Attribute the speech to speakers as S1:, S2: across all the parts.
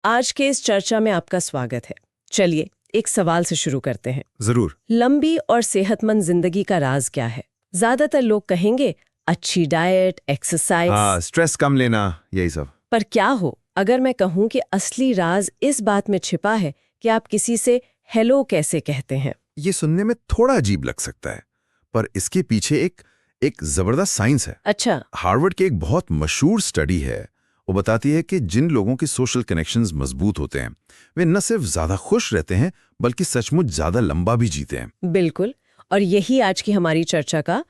S1: आज के इस चर्चा में आपका स्वागत है। चलिए एक सवाल से शुरू करते हैं।
S2: जरूर।
S1: लंबी और सेहतमंद जिंदगी का राज क्या है? ज्यादातर लोग कहेंगे अच्छी डाइट, एक्सरसाइज।
S2: हाँ, स्ट्रेस कम लेना, यही सब।
S1: पर क्या हो अगर मैं कहूँ कि असली राज इस बात में छिपा है कि आप किसी से हेलो कैसे कहते हैं।
S2: ये सुनने में थोड़ा अजीब लग सकता है, पर इसके पीछे एक जबरदस्त साइंस है।
S1: अच्छा।
S2: हार्वर्ड की एक बहुत मशहूर स्टडी है। वो बताती है कि जिन लोगों के सोशल कनेक्शंस मजबूत होते हैं वे न सिर्फ ज्यादा खुश रहते हैं बल्कि सचमुच ज्यादा लंबा भी जीते हैं।
S1: बिल्कुल, और यही आज की हमारी चर्चा का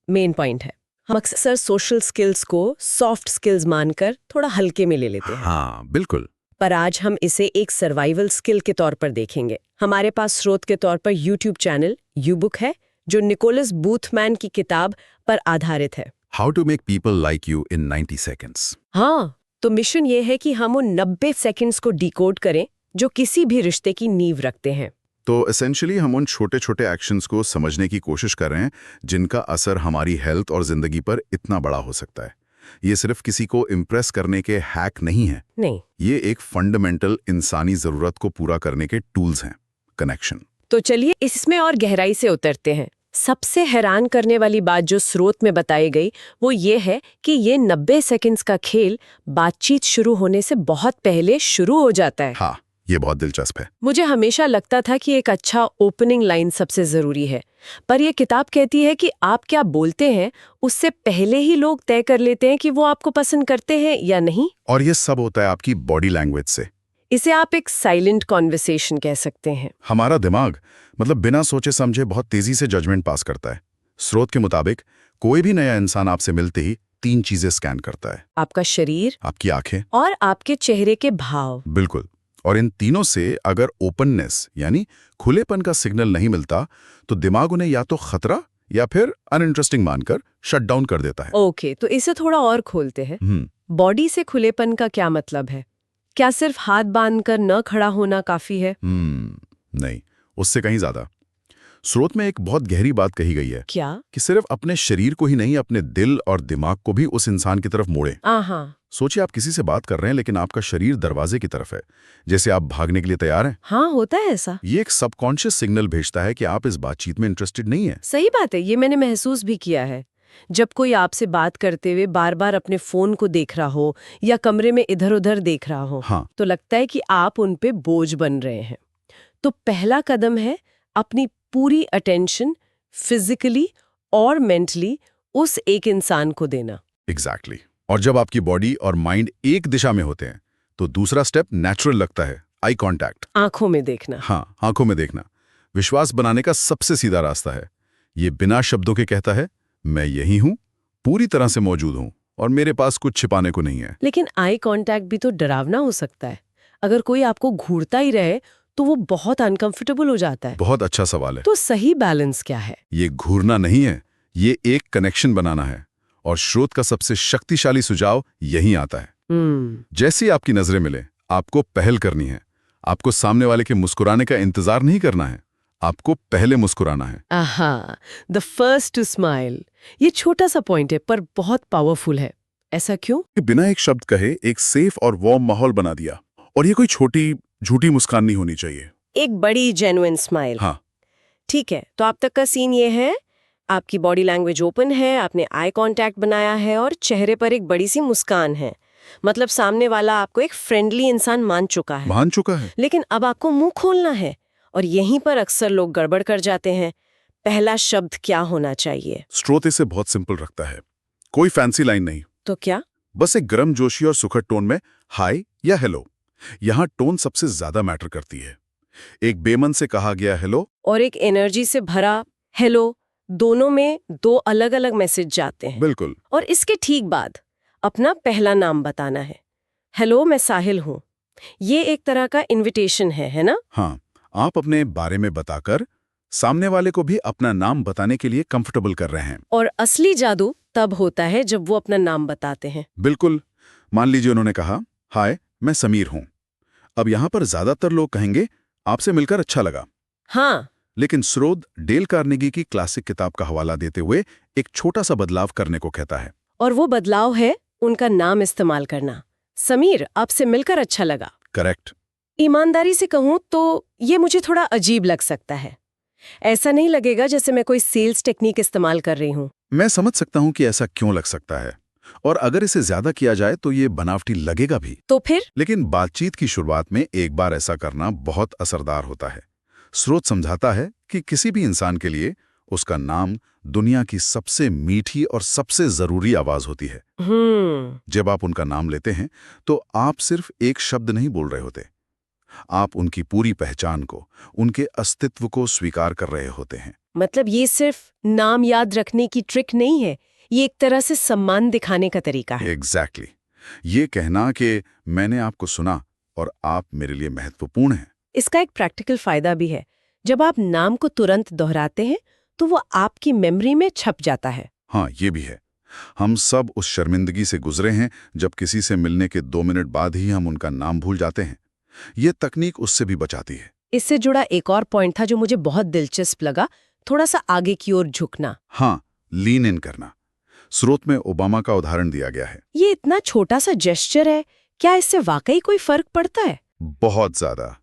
S1: मेन पॉइंट है। हम अक्सर सोशल स्किल्स को सॉफ्ट स्किल्स मानकर थोड़ा हल्के में ले लेते हैं।
S2: हाँ बिल्कुल।
S1: पर आज हम इसे एक सर्वाइवल स्किल के तौर पर देखेंगे। हमारे पास स्रोत के तौर पर यूट्यूब चैनल यूबुक है जो निकोलस बूथमैन की किताब पर आधारित है।
S2: How to make people like you in 90 seconds.
S1: हाँ, तो मिशन ये है कि हम उन 90 सेकंड्स को डिकोड करें जो किसी भी रिश्ते की नींव रखते हैं।
S2: तो एसेंशियली हम उन छोटे छोटे एक्शंस को समझने की कोशिश कर रहे हैं जिनका असर हमारी हेल्थ और जिंदगी पर इतना बड़ा हो सकता है। ये सिर्फ किसी को इम्प्रेस करने के हैक नहीं है।
S1: नहीं,
S2: ये एक फंडामेंटल इंसानी जरूरत को पूरा करने के टूल्स हैं। कनेक्शन।
S1: तो चलिए इसमें और गहराई से उतरते हैं। सबसे हैरान करने वाली बात जो स्रोत में बताई गई वो ये है कि ये 90 सेकंड्स का खेल बातचीत शुरू होने से बहुत पहले शुरू हो जाता है।
S2: हाँ, ये बहुत दिलचस्प है।
S1: मुझे हमेशा लगता था कि एक अच्छा ओपनिंग लाइन सबसे जरूरी है, पर यह किताब कहती है कि आप क्या बोलते हैं उससे पहले ही लोग तय कर लेते हैं कि वो आपको पसंद करते हैं या नहीं।
S2: और ये सब होता है आपकी बॉडी लैंग्वेज से।
S1: इसे आप एक साइलेंट कॉन्वर्सेशन कह सकते हैं।
S2: हमारा दिमाग बिना सोचे समझे बहुत तेजी से जजमेंट पास करता है। स्रोत के मुताबिक कोई भी नया इंसान आपसे मिलते ही 3 चीजें स्कैन करता है।
S1: आपका शरीर,
S2: आपकी आंखें
S1: और आपके चेहरे के भाव।
S2: बिल्कुल। और इन तीनों से अगर ओपननेस यानी खुलेपन का सिग्नल नहीं मिलता तो दिमाग उन्हें या तो खतरा या फिर अनइंटरेस्टिंग मानकर शट डाउन कर देता है।
S1: ओके, तो इसे थोड़ा और खोलते हैं। बॉडी से खुलेपन का क्या मतलब है? क्या सिर्फ हाथ बांधकर न खड़ा होना काफी है?
S2: नहीं, उससे कहीं ज्यादा। स्रोत में एक बहुत गहरी बात कही गई है।
S1: क्या?
S2: कि सिर्फ अपने शरीर को ही नहीं, अपने दिल और दिमाग को भी उस इंसान की तरफ मोड़े। सोचिए आप किसी से बात कर रहे हैं लेकिन आपका शरीर दरवाजे की तरफ है, जैसे आप भागने के लिए तैयार हैं।
S1: हाँ, होता है ऐसा।
S2: ये एक सबकॉन्शियस सिग्नल भेजता है कि आप इस बातचीत में इंटरेस्टेड नहीं है।
S1: सही बात है, ये मैंने महसूस भी किया है। जब कोई आपसे बात करते हुए बार बार अपने फोन को देख रहा हो या कमरे में इधर उधर देख रहा हो,
S2: हाँ।
S1: तो लगता है कि आप उन पे बोझ बन रहे हैं। तो पहला कदम है अपनी पूरी अटेंशन फिजिकली और मेंटली उस एक इंसान को देना।
S2: एग्जैक्टली। और जब आपकी बॉडी और माइंड एक दिशा में होते हैं तो दूसरा स्टेप नेचुरल लगता है, आई कांटेक्ट।
S1: आंखों में देखना।
S2: हाँ, आंखों में देखना विश्वास बनाने का सबसे सीधा रास्ता है। ये बिना शब्दों के कहता है मैं यही हूं, पूरी तरह से मौजूद हूं और मेरे पास कुछ छिपाने को नहीं है।
S1: लेकिन आई कांटेक्ट भी तो डरावना हो सकता है। अगर कोई आपको घूरता ही रहे तो वो बहुत अनकंफर्टेबल हो जाता है।
S2: बहुत अच्छा सवाल है।
S1: तो सही बैलेंस क्या है?
S2: ये घूरना नहीं है, ये एक कनेक्शन बनाना है। और स्रोत का सबसे शक्तिशाली सुझाव यहीं आता है। जैसे ही आपकी नजरें मिले आपको पहल करनी है। आपको सामने वाले के मुस्कुराने का इंतजार नहीं करना है, आपको पहले मुस्कुराना है।
S1: आहा, द फर्स्ट टू स्माइल। ये छोटा सा पॉइंट है पर बहुत पावरफुल है। ऐसा क्यों?
S3: बिना एक शब्द कहे एक सेफ और वार्म माहौल बना दिया। और ये कोई छोटी झूठी मुस्कान नहीं होनी चाहिए,
S1: एक बड़ी जेन्युइन स्माइल।
S2: हाँ।
S1: ठीक है, तो अब तक का सीन ये है, आपकी बॉडी लैंग्वेज ओपन है, आपने आई कांटेक्ट बनाया है और चेहरे पर एक बड़ी सी मुस्कान है। मतलब सामने वाला आपको एक फ्रेंडली इंसान मान चुका है। लेकिन अब आपको मुंह खोलना है और यहीं पर अक्सर लोग गड़बड़ कर जाते हैं। पहला शब्द क्या होना चाहिए?
S3: स्रोत इसे बहुत सिंपल रखता है, कोई फैंसी लाइन नहीं।
S1: तो क्या?
S3: बस एक गर्मजोशी और सुखद टोन में हाय या हेलो। यहाँ टोन सबसे ज्यादा मैटर करती है। एक बेमन से कहा गया हेलो
S1: और एक एनर्जी से भरा हेलो, दोनों में 2 अलग अलग मैसेज जाते हैं।
S3: बिल्कुल।
S1: और इसके ठीक बाद अपना पहला नाम बताना है। हेलो, मैं साहिल हूँ। ये एक तरह का इनविटेशन है ना?
S3: हाँ, आप अपने बारे में बताकर सामने वाले को भी अपना नाम बताने के लिए कंफर्टेबल कर रहे हैं।
S1: और असली जादू तब होता है जब वो अपना नाम बताते हैं।
S3: बिल्कुल। मान लीजिए उन्होंने कहा हाय मैं समीर हूं। अब यहां पर ज्यादातर लोग कहेंगे आपसे मिलकर अच्छा लगा।
S1: हाँ।
S3: लेकिन स्रोत डेल कार्नेगी की क्लासिक किताब का हवाला देते हुए एक छोटा सा बदलाव करने को कहता है।
S1: और वो बदलाव है उनका नाम इस्तेमाल करना। समीर, आपसे मिलकर अच्छा लगा।
S3: करेक्ट।
S1: ईमानदारी से कहूँ तो ये मुझे थोड़ा अजीब लग सकता है। ऐसा नहीं लगेगा जैसे मैं कोई सेल्स टेक्निक इस्तेमाल कर रही हूँ।
S3: मैं समझ सकता हूं कि ऐसा क्यों लग सकता है, और अगर इसे ज्यादा किया जाए तो ये बनावटी लगेगा भी।
S1: तो फिर?
S3: लेकिन बातचीत की शुरुआत में एक बार ऐसा करना बहुत असरदार होता है। स्रोत समझाता है कि किसी भी इंसान के लिए उसका नाम दुनिया की सबसे मीठी और सबसे जरूरी आवाज होती है। जब आप उनका नाम लेते हैं तो आप सिर्फ एक शब्द नहीं बोल रहे होते, आप उनकी पूरी पहचान को, उनके अस्तित्व को स्वीकार कर रहे होते हैं।
S1: मतलब ये सिर्फ नाम याद रखने की ट्रिक नहीं है, ये एक तरह से सम्मान दिखाने का तरीका है।
S3: एग्जैक्टली। ये कहना कि मैंने आपको सुना और आप मेरे लिए महत्वपूर्ण हैं।
S1: इसका एक प्रैक्टिकल फायदा भी है। जब आप नाम को तुरंत दोहराते हैं तो वो आपकी मेमोरी में छप जाता है।
S3: हाँ, ये भी है। हम सब उस शर्मिंदगी से गुजरे हैं जब किसी से मिलने के 2 मिनट बाद ही हम उनका नाम भूल जाते हैं। ये तकनीक उससे भी बचाती है।
S1: इससे जुड़ा एक और पॉइंट था जो मुझे बहुत दिलचस्प लगा, थोड़ा सा आगे की ओर झुकना।
S3: हाँ, लीन इन करना। स्रोत में ओबामा का उदाहरण दिया गया है।
S1: ये इतना छोटा सा जेस्चर है, क्या इससे वाकई कोई फर्क पड़ता है?
S3: बहुत ज्यादा।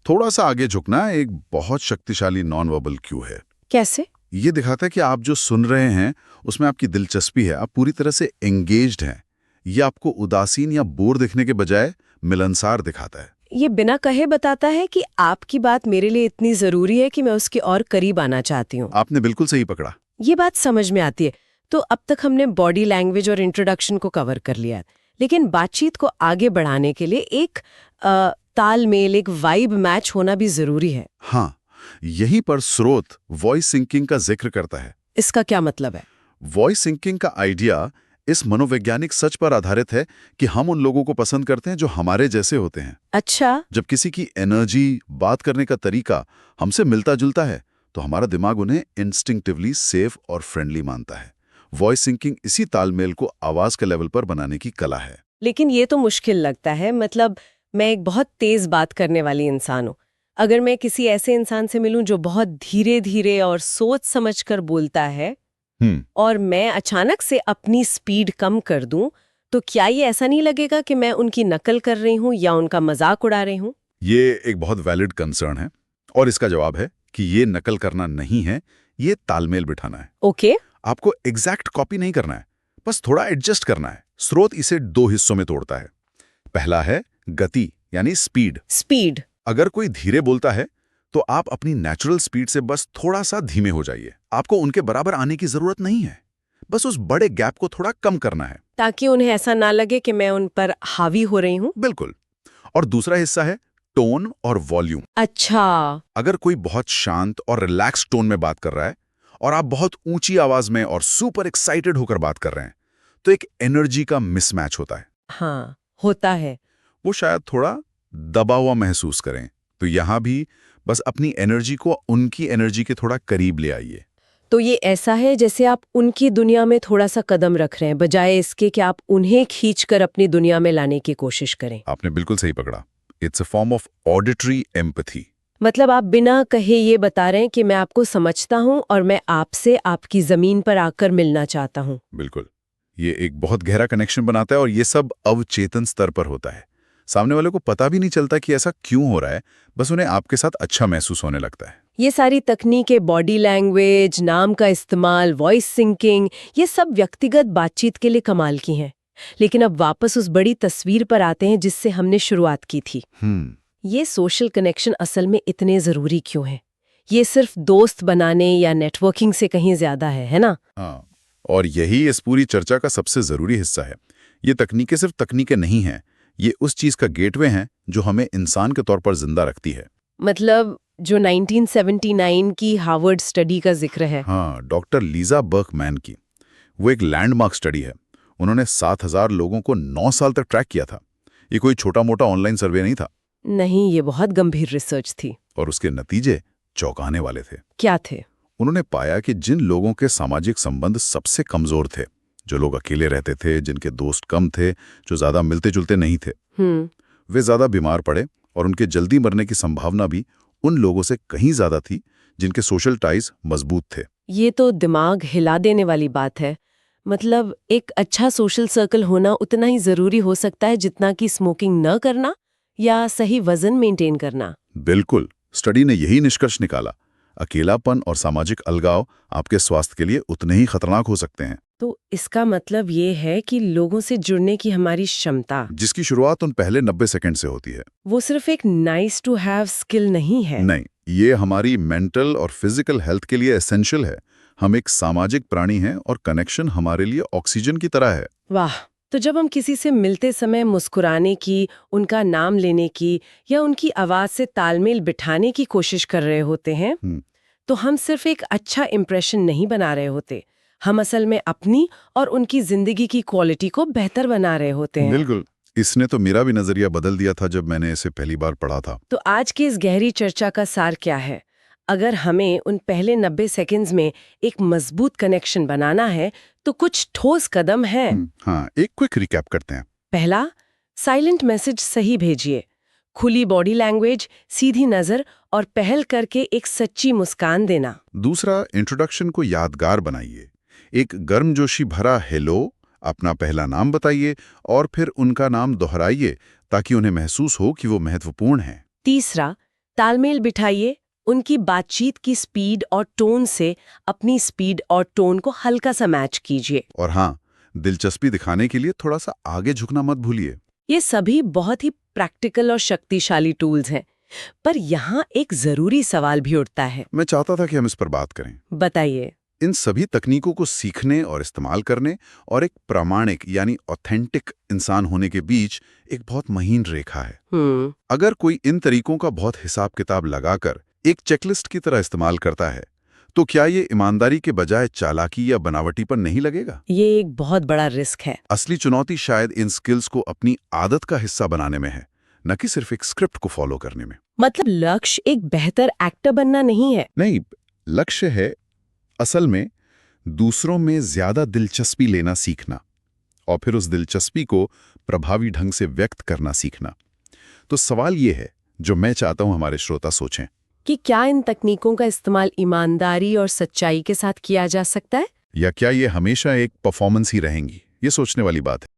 S3: थोड़ा सा आगे झुकना एक बहुत शक्तिशाली नॉन वर्बल क्यू है।
S1: कैसे?
S3: ये दिखाता है कि आप जो सुन रहे हैं उसमें आपकी दिलचस्पी है, आप पूरी तरह से एंगेज्ड हैं। ये आपको उदासीन या बोर दिखने के बजाय मिलनसार दिखाता है।
S1: ये बिना कहे बताता है कि आपकी बात मेरे लिए इतनी जरूरी है कि मैं उसके और करीब आना चाहती हूँ।
S3: आपने बिल्कुल सही पकड़ा।
S1: ये बात समझ में आती है। तो अब तक हमने बॉडी लैंग्वेज और इंट्रोडक्शन को कवर कर लिया है, लेकिन बातचीत को आगे बढ़ाने के लिए एक तालमेल, एक वाइब मैच होना भी जरूरी है।
S3: हाँ, यहीं पर स्रोत वॉइस सिंकिंग का जिक्र करता है।
S1: इसका क्या मतलब है?
S3: वॉइस सिंकिंग का आइडिया इस मनोवैज्ञानिक सच पर आधारित है कि हम उन लोगों को पसंद करते हैं जो हमारे जैसे होते हैं।
S1: अच्छा।
S3: जब किसी की एनर्जी, बात करने का तरीका हमसे मिलता जुलता है तो हमारा दिमाग उन्हें इंस्टिंक्टिवली सेफ और फ्रेंडली मानता है। वॉइस सिंकिंग इसी तालमेल को आवाज के लेवल पर बनाने की कला है।
S1: लेकिन ये तो मुश्किल लगता है। मतलब मैं एक बहुत तेज बात करने वाली इंसान हूँ। अगर मैं किसी ऐसे इंसान से मिलूं जो बहुत धीरे धीरे और सोच समझकर बोलता है और मैं अचानक से अपनी स्पीड कम कर दूं, तो क्या ये ऐसा नहीं लगेगा कि मैं उनकी नकल कर रही हूं या उनका मजाक उड़ा रही हूं?
S3: ये एक बहुत वैलिड कंसर्न है और इसका जवाब है कि ये नकल करना नहीं है, ये तालमेल बिठाना है।
S1: ओके।
S3: आपको एग्जैक्ट कॉपी नहीं करना है, बस थोड़ा एडजस्ट करना है। स्रोत इसे 2 हिस्सों में तोड़ता है। पहला है गति, यानी स्पीड। अगर कोई धीरे बोलता है तो आप अपनी नेचुरल स्पीड से बस थोड़ा सा धीमे हो जाइए। आपको उनके बराबर आने की जरूरत नहीं है, बस उस बड़े गैप को थोड़ा कम करना है,
S1: ताकि उन्हें ऐसा ना लगे कि मैं उन पर हावी हो रही हूं।
S3: बिल्कुल। और दूसरा हिस्सा है टोन और वॉल्यूम।
S1: अच्छा।
S3: अगर कोई बहुत शांत और रिलैक्स टोन में बात कर रहा है और आप बहुत ऊंची आवाज में और सुपर एक्साइटेड होकर बात कर रहे हैं, तो एक एनर्जी का मिसमैच होता है।
S1: हाँ, होता है।
S3: वो शायद थोड़ा दबा हुआ महसूस करें। तो यहां भी बस अपनी एनर्जी को उनकी एनर्जी के थोड़ा करीब ले आइए।
S1: तो ये ऐसा है जैसे आप उनकी दुनिया में थोड़ा सा कदम रख रहे हैं, बजाय इसके कि आप उन्हें खींचकर अपनी दुनिया में लाने की कोशिश करें।
S3: आपने बिल्कुल सही पकड़ा। It's a form of auditory empathy.
S1: मतलब आप बिना कहे ये बता रहे हैं कि मैं आपको समझता हूं और मैं आपसे आपकी जमीन पर आकर मिलना चाहता हूं।
S3: बिल्कुल। ये एक बहुत गहरा कनेक्शन बनाता है और ये सब अवचेतन स्तर पर होता है। सामने वाले को पता भी नहीं चलता कि ऐसा क्यों हो रहा है, बस उन्हें आपके साथ अच्छा महसूस होने लगता है।
S1: ये सारी तकनीकें, बॉडी लैंग्वेज, नाम का इस्तेमाल, वॉइस सिंकिंग, ये सब व्यक्तिगत बातचीत के लिए कमाल की हैं। लेकिन अब वापस उस बड़ी तस्वीर पर आते हैं जिससे हमने शुरुआत की थी। ये सोशल कनेक्शन असल में इतने जरूरी क्यों हैं? ये सिर्फ दोस्त बनाने या नेटवर्किंग से कहीं ज्यादा है ना?
S3: हाँ, और यही इस पूरी चर्चा का सबसे जरूरी हिस्सा है। ये तकनीकें सिर्फ तकनीकें नहीं हैं, ये उस चीज का गेटवे हैं जो हमें इंसान के तौर पर जिंदा रखती है।
S1: मतलब जो 1979 की हार्वर्ड स्टडी का जिक्र है।
S3: हाँ, डॉक्टर लीजा बर्कमैन की। वो एक लैंडमार्क स्टडी है। उन्होंने 7,000 लोगों को 9 साल तक ट्रैक किया था। ये कोई छोटा मोटा ऑनलाइन सर्वे नहीं था।
S1: नहीं, ये बहुत गंभीर रिसर्च थी।
S3: और उसके नतीजे चौंकाने वाले थे।
S1: क्या थे?
S3: उन्होंने पाया कि जिन लोगों के सामाजिक संबंध सबसे कमजोर थे, जो लोग अकेले रहते थे, जिनके दोस्त कम थे, जो ज्यादा मिलते जुलते नहीं थे, वे ज्यादा बीमार पड़े और उनके जल्दी मरने की संभावना भी उन लोगों से कहीं ज्यादा थी जिनके सोशल टाइज मजबूत थे।
S1: ये तो दिमाग हिला देने वाली बात है। मतलब एक अच्छा सोशल सर्कल होना उतना ही जरूरी हो सकता है जितना कि स्मोकिंग न करना या सही वजन मेंटेन करना।
S3: बिल्कुल, स्टडी ने यही निष्कर्ष निकाला। अकेलापन और सामाजिक अलगाव आपके स्वास्थ्य के लिए उतने ही खतरनाक हो सकते हैं।
S1: तो इसका मतलब ये है कि लोगों से जुड़ने की हमारी क्षमता,
S3: जिसकी शुरुआत उन पहले 90 सेकंड से होती है।
S1: वो सिर्फ एक नाइस टू हैव स्किल नहीं है।
S3: नहीं, ये हमारी मेंटल और फिजिकल हेल्थ के लिए एसेंशियल है। हम एक सामाजिक प्राणी हैं और कनेक्शन हमारे लिए ऑक्सीजन की तरह है।
S1: वाह। तो जब हम किसी से मिलते समय मुस्कुराने की, उनका नाम लेने की या उनकी आवाज से तालमेल बिठाने की कोशिश कर रहे होते हैं, तो हम सिर्फ एक अच्छा इंप्रेशन नहीं बना रहे होते, हम असल में अपनी और उनकी जिंदगी की क्वालिटी को बेहतर बना रहे होते हैं।
S3: बिल्कुल, इसने तो मेरा भी नजरिया बदल दिया था जब मैंने इसे पहली बार पढ़ा था।
S1: तो आज की इस गहरी चर्चा का सार क्या है? अगर हमें उन पहले 90 सेकंड्स में एक मजबूत कनेक्शन बनाना है तो कुछ ठोस कदम हैं।
S3: हाँ, एक क्विक रिकैप करते हैं।
S1: पहला, साइलेंट मैसेज सही भेजिए। खुली बॉडी लैंग्वेज, सीधी नजर और पहल करके एक सच्ची मुस्कान देना।
S3: दूसरा, इंट्रोडक्शन को यादगार बनाइए। एक गर्मजोशी भरा हेलो, अपना पहला नाम बताइए और फिर उनका नाम दोहराइए ताकि उन्हें महसूस हो कि वो महत्वपूर्ण है।
S1: तीसरा, तालमेल बिठाइए। उनकी बातचीत की स्पीड और टोन से अपनी स्पीड और टोन को हल्का सा मैच कीजिए।
S3: और हाँ, दिलचस्पी दिखाने के लिए थोड़ा सा आगे झुकना मत भूलिए।
S1: ये सभी बहुत ही प्रैक्टिकल और शक्तिशाली टूल्स हैं, पर यहाँ एक जरूरी सवाल भी उठता है।
S3: मैं चाहता था कि हम इस पर बात करें।
S1: बताइए।
S3: इन सभी तकनीकों को सीखने और इस्तेमाल करने और एक प्रामाणिक यानी ऑथेंटिक इंसान होने के बीच एक बहुत महीन रेखा है। अगर कोई इन तरीकों का बहुत हिसाब किताब लगाकर एक चेकलिस्ट की तरह इस्तेमाल करता है, तो क्या ये ईमानदारी के बजाय चालाकी या बनावटीपन नहीं लगेगा?
S1: ये एक बहुत बड़ा रिस्क है।
S3: असली चुनौती शायद इन स्किल्स को अपनी आदत का हिस्सा बनाने में है, न कि सिर्फ एक स्क्रिप्ट को फॉलो करने में।
S1: मतलब लक्ष्य एक बेहतर एक्टर बनना नहीं है।
S3: नहीं, लक्ष्य है असल में दूसरों में ज्यादा दिलचस्पी लेना सीखना और फिर उस दिलचस्पी को प्रभावी ढंग से व्यक्त करना सीखना। तो सवाल ये है जो मैं चाहता हूं हमारे श्रोता सोचें
S1: कि क्या इन तकनीकों का इस्तेमाल ईमानदारी और सच्चाई के साथ किया जा सकता है,
S3: या क्या ये हमेशा एक परफॉर्मेंस ही रहेंगी? ये सोचने वाली बात है।